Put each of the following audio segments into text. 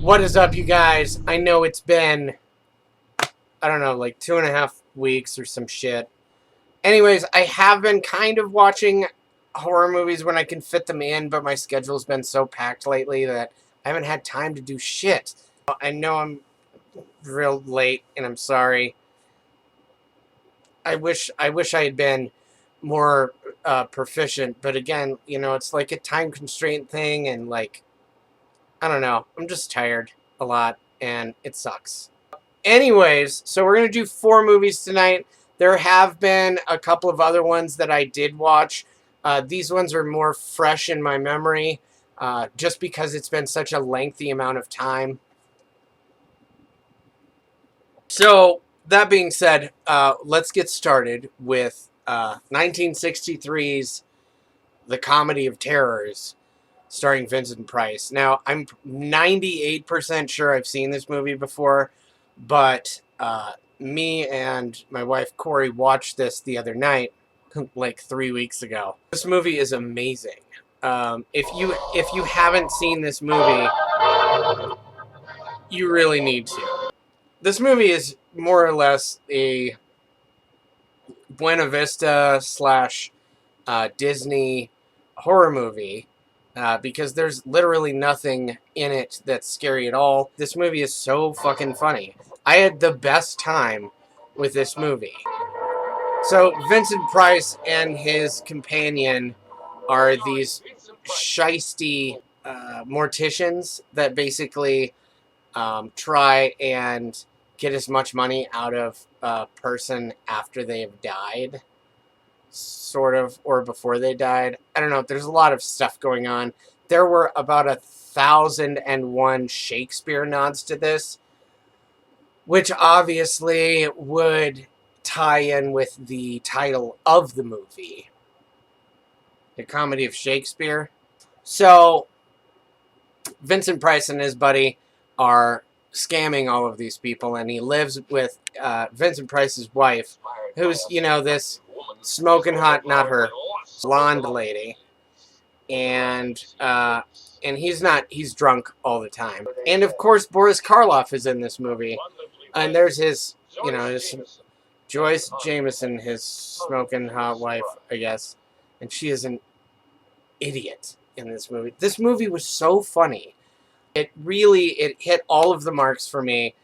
What is up, you guys? I know it's been, I don't know, like 2.5 weeks or some shit. Anyways, I have been kind of watching horror movies when I can fit them in, but my schedule's been so packed lately that I haven't had time to do shit. I know I'm real late, and I'm sorry. I wish I had been more proficient, but again, you know, it's like a time constraint thing, and like, I don't know. I'm just tired a lot, and it sucks. Anyways, so we're going to do 4 movies tonight. There have been a couple of other ones that I did watch. These ones are more fresh in my memory, just because it's been such a lengthy amount of time. So, that being said, let's get started with 1963's The Comedy of Terrors, starring Vincent Price. Now, I'm 98% sure I've seen this movie before, but me and my wife Corey watched this the other night, like 3 weeks ago. This movie is amazing. If you haven't seen this movie, you really need to. This movie is more or less a Buena Vista slash Disney horror movie. Because there's literally nothing in it that's scary at all. This movie is so fucking funny. I had the best time with this movie. So Vincent Price and his companion are these shisty morticians that basically try and get as much money out of a person after they have died, sort of, or before they died. I don't know. There's a lot of stuff going on. There were about 1,001 Shakespeare nods to this, which obviously would tie in with the title of the movie, The Comedy of Shakespeare. So Vincent Price and his buddy are scamming all of these people, and he lives with Vincent Price's wife, who's, you know, this smoking hot, not her, blonde lady, and he's drunk all the time. And of course, Boris Karloff is in this movie, and there's his, you know, his Joyce Jameson, his smoking hot wife, I guess, and she is an idiot in this movie. This movie was so funny. It hit all of the marks for me,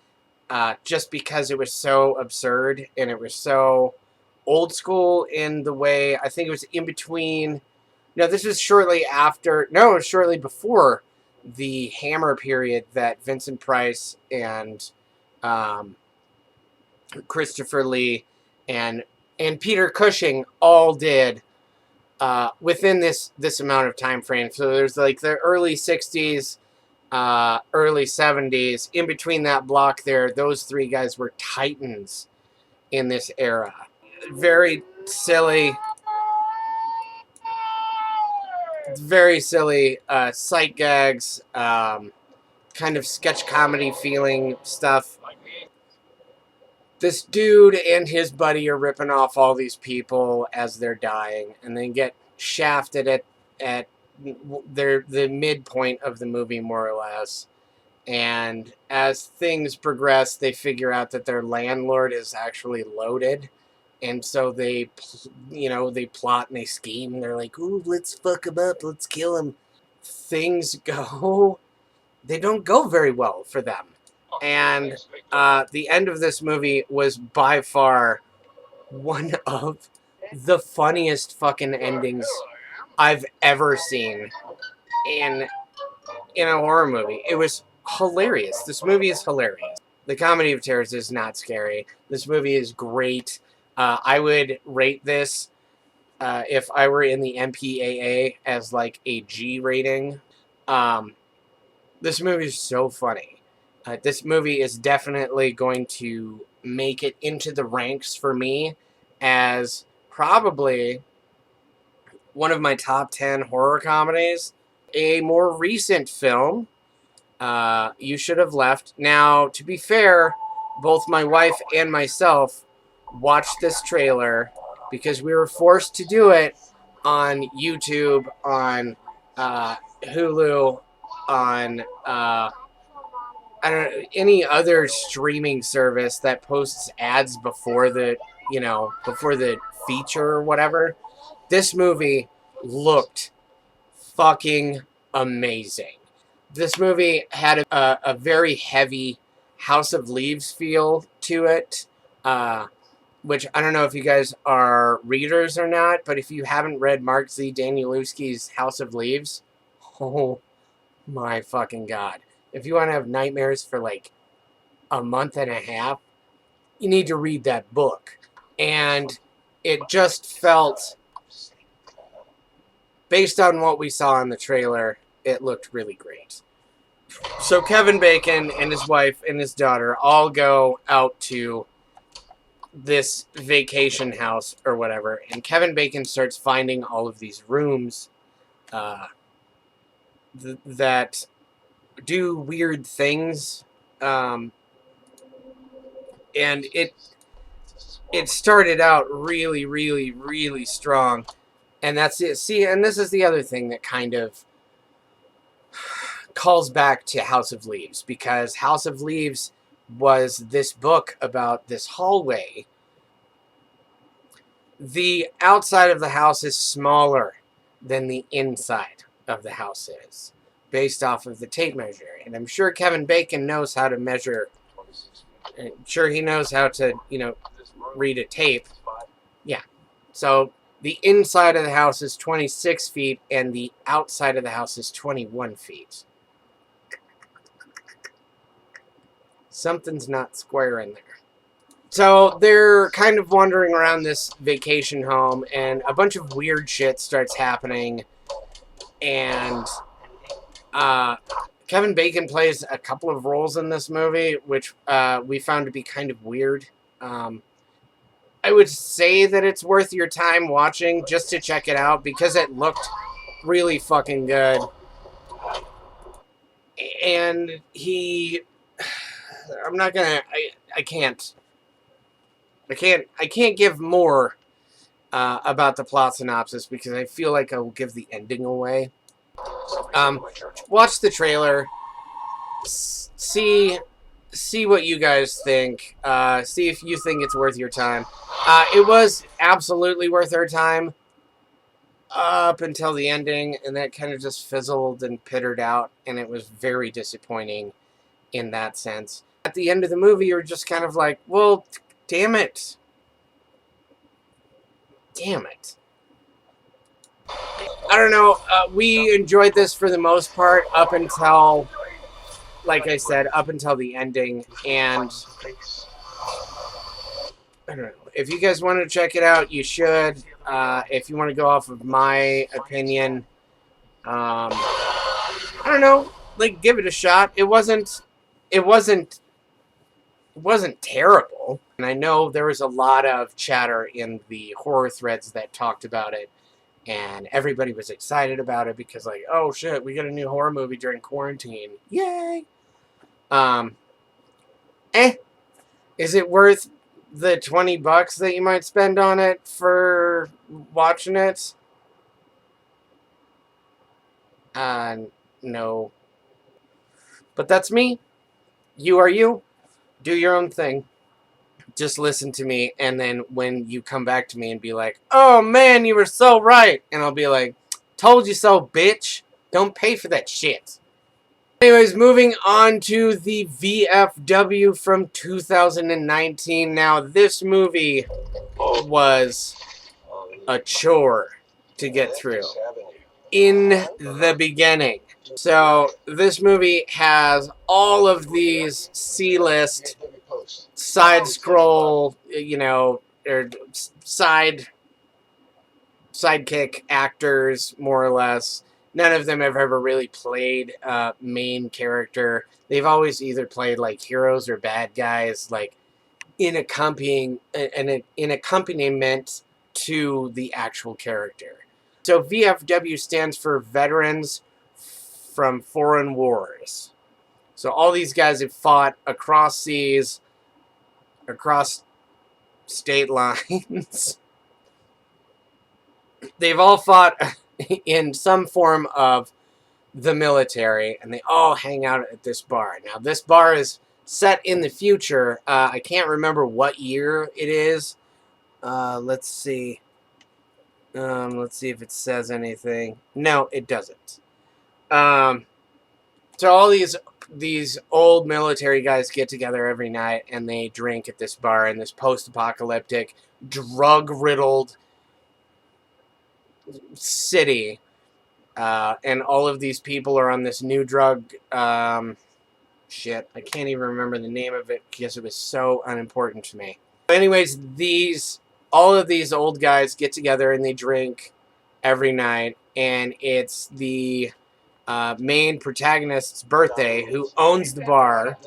just because it was so absurd and it was so old school in the way. I think it was in between. No, this was shortly after. No, it was shortly before the Hammer period that Vincent Price and Christopher Lee and Peter Cushing all did within this amount of time frame. So there's like the early 60s, early 70s. In between that block there, those 3 guys were titans in this era. Very silly sight gags, kind of sketch comedy feeling stuff. This dude and his buddy are ripping off all these people as they're dying, and they get shafted at the midpoint of the movie, more or less. And as things progress, they figure out that their landlord is actually loaded. And so they plot and they scheme. And they're like, ooh, let's fuck him up. Let's kill him. Things they don't go very well for them. And the end of this movie was by far one of the funniest fucking endings I've ever seen in a horror movie. It was hilarious. This movie is hilarious. The Comedy of Terrors is not scary. This movie is great. I would rate this, if I were in the MPAA, as like a G rating. This movie is so funny. This movie is definitely going to make it into the ranks for me as probably one of my top 10 horror comedies. A more recent film, You Should Have Left. Now, to be fair, both my wife and myself watched this trailer because we were forced to do it on YouTube, on Hulu, on I don't know, any other streaming service that posts ads before the, before the feature or whatever. This movie looked fucking amazing. This movie had a very heavy House of Leaves feel to it, which I don't know if you guys are readers or not, but if you haven't read Mark Z. Danielewski's House of Leaves, oh my fucking god. If you want to have nightmares for like a month and a half, you need to read that book. And it just felt, based on what we saw in the trailer, it looked really great. So Kevin Bacon and his wife and his daughter all go out to this vacation house or whatever, and Kevin Bacon starts finding all of these rooms that do weird things, and it started out really, really, really strong, and that's it. See, and this is the other thing that kind of calls back to House of Leaves, because House of Leaves was this book about this hallway. The outside of the house is smaller than the inside of the house is, based off of the tape measure. And I'm sure Kevin Bacon knows how to measure. I'm sure he knows how to, read a tape. Yeah. So the inside of the house is 26 feet and the outside of the house is 21 feet. Something's not square in there. So they're kind of wandering around this vacation home, and a bunch of weird shit starts happening. And Kevin Bacon plays a couple of roles in this movie, which we found to be kind of weird. I would say that it's worth your time watching just to check it out, because it looked really fucking good. And I'm not gonna, I can't give more about the plot synopsis, because I feel like I will give the ending away. Watch the trailer, see what you guys think, see if you think it's worth your time. It was absolutely worth our time up until the ending, and that kind of just fizzled and pittered out, and it was very disappointing in that sense. At the end of the movie, you're just kind of like, well, damn it. Damn it. I don't know. We enjoyed this for the most part up until, like I said, up until the ending. And I don't know. If you guys want to check it out, you should. If you want to go off of my opinion, I don't know. Like, give it a shot. It wasn't terrible. And I know there was a lot of chatter in the horror threads that talked about it, and everybody was excited about it because, like, oh shit, we got a new horror movie during quarantine. Yay! Is it worth the $20 that you might spend on it for watching it? No. But that's me. You are you. Do your own thing. Just listen to me, and then when you come back to me and be like, oh man, you were so right, and I'll be like, told you so, bitch. Don't pay for that shit. Anyways, moving on to the VFW from 2019. Now, this movie was a chore to get through in the beginning. So, this movie has all of these C-list side-scroll, or sidekick actors, more or less. None of them have ever really played a main character. They've always either played like heroes or bad guys, like in accompaniment to the actual character. So VFW stands for Veterans from Foreign Wars. So all these guys have fought across seas, across state lines. They've all fought in some form of the military, and they all hang out at this bar. Now, this bar is set in the future. I can't remember what year it is. Let's see. Let's see if it says anything. No, it doesn't. So all these old military guys get together every night and they drink at this bar in this post-apocalyptic, drug-riddled city. And all of these people are on this new drug. Shit, I can't even remember the name of it because it was so unimportant to me. Anyways, all of these old guys get together and they drink every night, and it's the main protagonist's birthday, who owns the bar,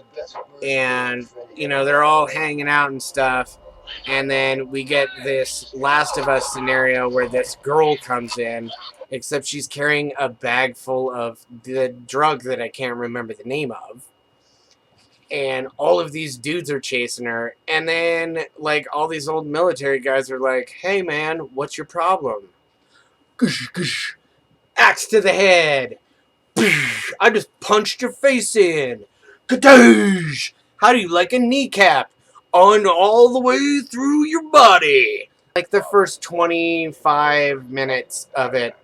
and they're all hanging out and stuff. And then we get this Last of Us scenario where this girl comes in, except she's carrying a bag full of the drug that I can't remember the name of. And all of these dudes are chasing her. And then, like, all these old military guys are like, hey, man, what's your problem? Axe to the head. I just punched your face in. Kadoosh! How do you like a kneecap? On all the way through your body. Like, the first 25 minutes of it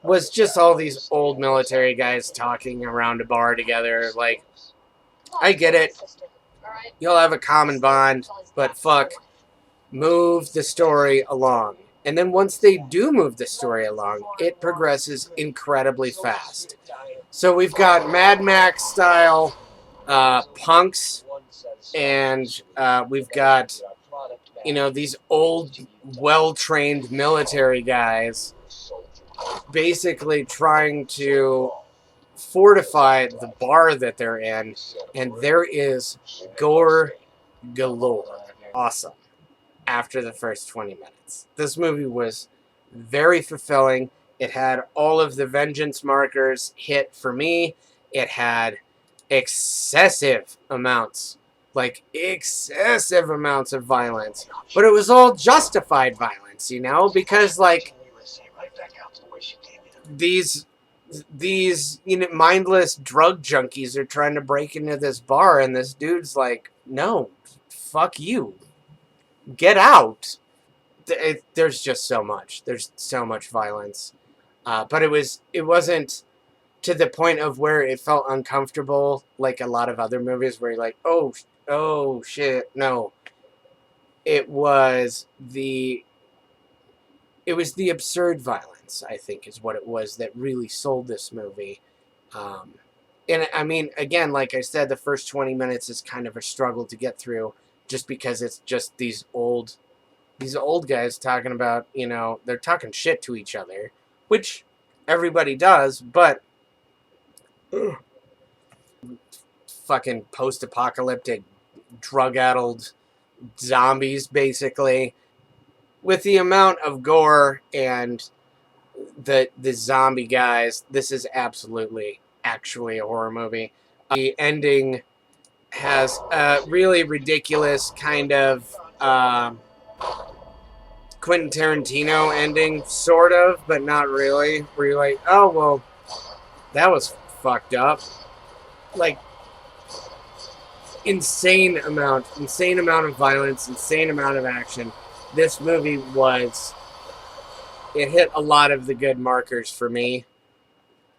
was just all these old military guys talking around a bar together. Like, I get it. You'll have a common bond, but fuck, move the story along. And then once they do move the story along, it progresses incredibly fast. So we've got Mad Max style punks, and we've got, these old, well-trained military guys basically trying to fortify the bar that they're in, and there is gore galore. Awesome. After the first 20 minutes, this movie was very fulfilling. It had all of the vengeance markers hit for me. It had excessive amounts of violence, but it was all justified violence, because like these mindless drug junkies are trying to break into this bar, and this dude's like, no, fuck you, get out. There's just so much. There's so much violence, but it wasn't to the point of where it felt uncomfortable like a lot of other movies where you're like, oh shit, no. It was the absurd violence, I think, is what it was that really sold this movie. And I mean, again, like I said, the first 20 minutes is kind of a struggle to get through, just because it's just these old guys talking about, they're talking shit to each other, which everybody does, but fucking post-apocalyptic, drug-addled zombies, basically. With the amount of gore and the zombie guys, this is actually a horror movie. The ending has a really ridiculous kind of Quentin Tarantino ending, sort of, but not really. Where you're like, oh, well, that was fucked up. Like, insane amount of violence, insane amount of action. This movie it hit a lot of the good markers for me.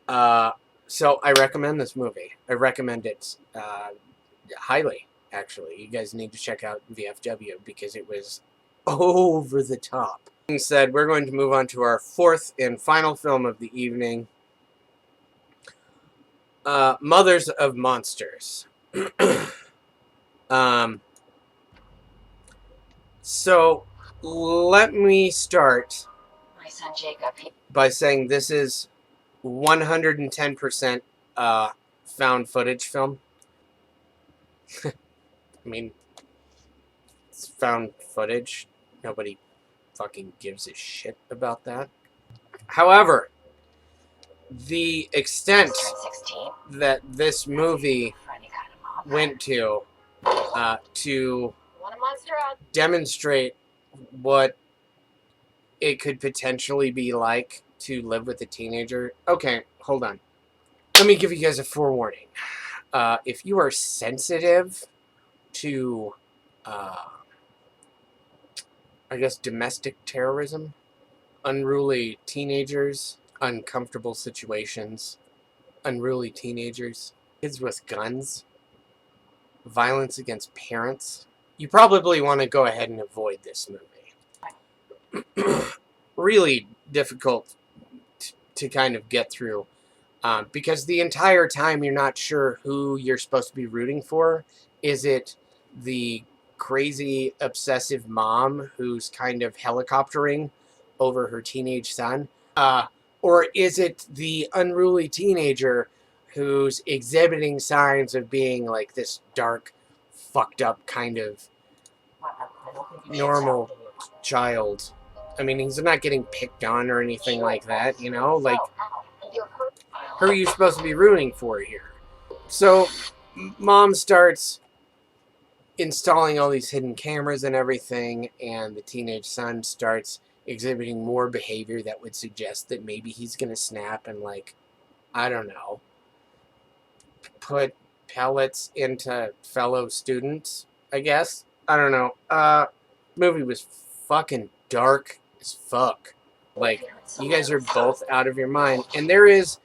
So I recommend this movie. I recommend it highly, actually. You guys need to check out VFW because it was over the top. That being said, we're going to move on to our fourth and final film of the evening. Mothers of Monsters. So let me start by saying this is 110% found footage film. I mean, it's found footage. Nobody fucking gives a shit about that. However, the extent that this movie went to demonstrate what it could potentially be like to live with a teenager. Okay, hold on. let me give you guys a forewarning. If you are sensitive to, I guess, domestic terrorism, unruly teenagers, uncomfortable situations, unruly teenagers, kids with guns, violence against parents, you probably want to go ahead and avoid this movie. Really difficult to kind of get through. Because the entire time you're not sure who you're supposed to be rooting for. Is it the crazy, obsessive mom who's kind of helicoptering over her teenage son? Or is it the unruly teenager who's exhibiting signs of being like this dark, fucked up kind of normal child? I mean, he's not getting picked on or anything like that, you know? Like, who are you supposed to be rooting for here? So, mom starts installing all these hidden cameras and everything, and the teenage son starts exhibiting more behavior that would suggest that maybe he's going to snap and, like, I don't know, put pellets into fellow students, I guess. I don't know. Movie was fucking dark as fuck. Like, you guys are both out of your mind. And there is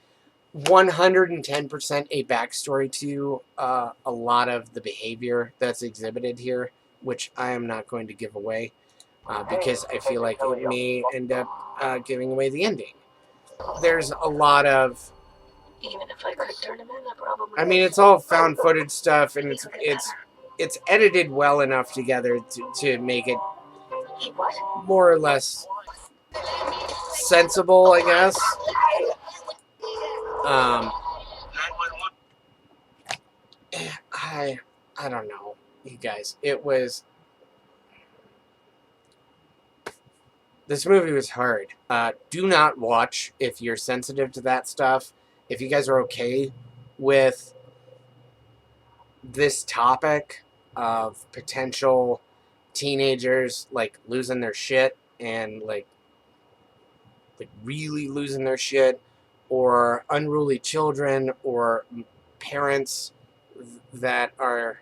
110% a backstory to a lot of the behavior that's exhibited here, which I am not going to give away because I feel like it may end up giving away the ending. There's a lot of, even if I could turn him in, I probably. I mean, it's all found footage stuff, and it's edited well enough together to make it more or less sensible, I guess. I don't know, you guys. This movie was hard. Do not watch if you're sensitive to that stuff. If you guys are okay with this topic of potential teenagers like losing their shit and like really losing their shit, or unruly children, or parents that are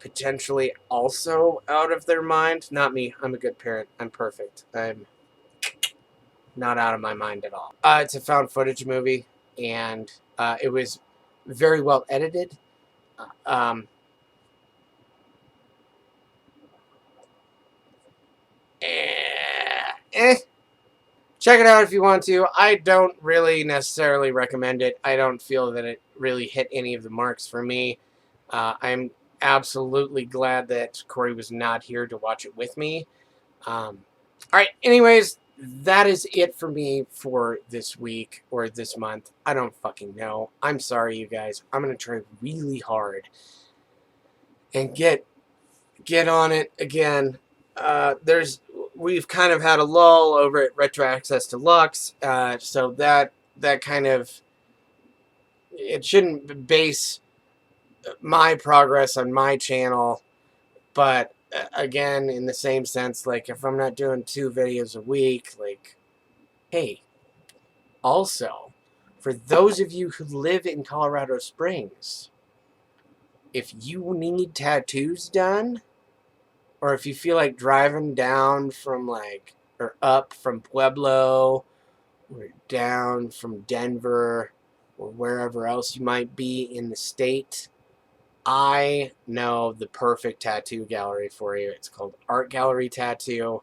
potentially also out of their mind. Not me. I'm a good parent. I'm perfect. I'm not out of my mind at all. It's a found footage movie, and it was very well edited. Check it out if you want to. I don't really necessarily recommend it. I don't feel that it really hit any of the marks for me. I'm absolutely glad that Corey was not here to watch it with me. All right, anyways, that is it for me for this week or this month. I don't fucking know. I'm sorry, you guys. I'm going to try really hard and get on it again. We've kind of had a lull over at Retro Access Deluxe, so that kind of, it shouldn't base my progress on my channel, but again, in the same sense, like, if I'm not doing 2 videos a week, like, hey, also, for those of you who live in Colorado Springs, if you need tattoos done, or if you feel like driving down from, like, or up from Pueblo, or down from Denver, or wherever else you might be in the state, I know the perfect tattoo gallery for you. It's called Art Gallery Tattoo.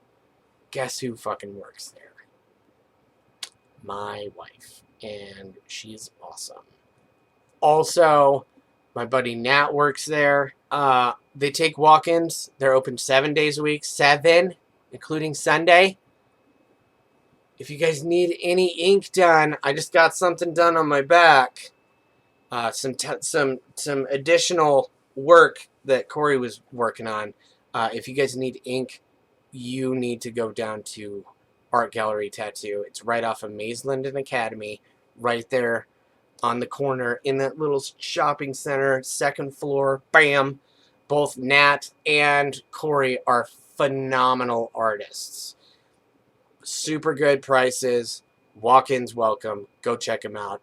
Guess who fucking works there? My wife. And she's awesome. Also, my buddy Nat works there. They take walk-ins. They're open 7 days a week. 7, including Sunday. If you guys need any ink done, I just got something done on my back. Some additional work that Corey was working on. If you guys need ink, you need to go down to Art Gallery Tattoo. It's right off of Maysland and Academy, right there on the corner in that little shopping center, 2nd floor. Bam! Both Nat and Corey are phenomenal artists. Super good prices. Walk-ins welcome. Go check them out.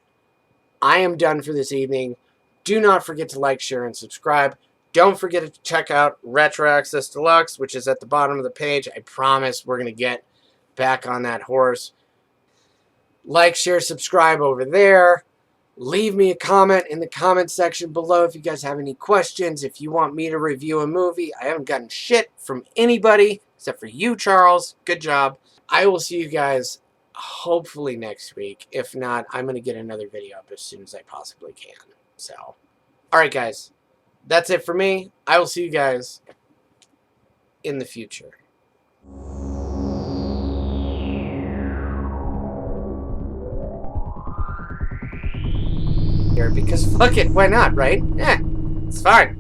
I am done for this evening. Do not forget to like, share, and subscribe. Don't forget to check out Retro Access Deluxe, which is at the bottom of the page. I promise we're going to get back on that horse. Like, share, subscribe over there. Leave me a comment in the comment section below if you guys have any questions. If you want me to review a movie, I haven't gotten shit from anybody except for you, Charles. Good job. I will see you guys hopefully next week. If not, I'm going to get another video up as soon as I possibly can. So, all right, guys. That's it for me. I will see you guys in the future. Because fuck it, why not, right? Yeah, it's fine.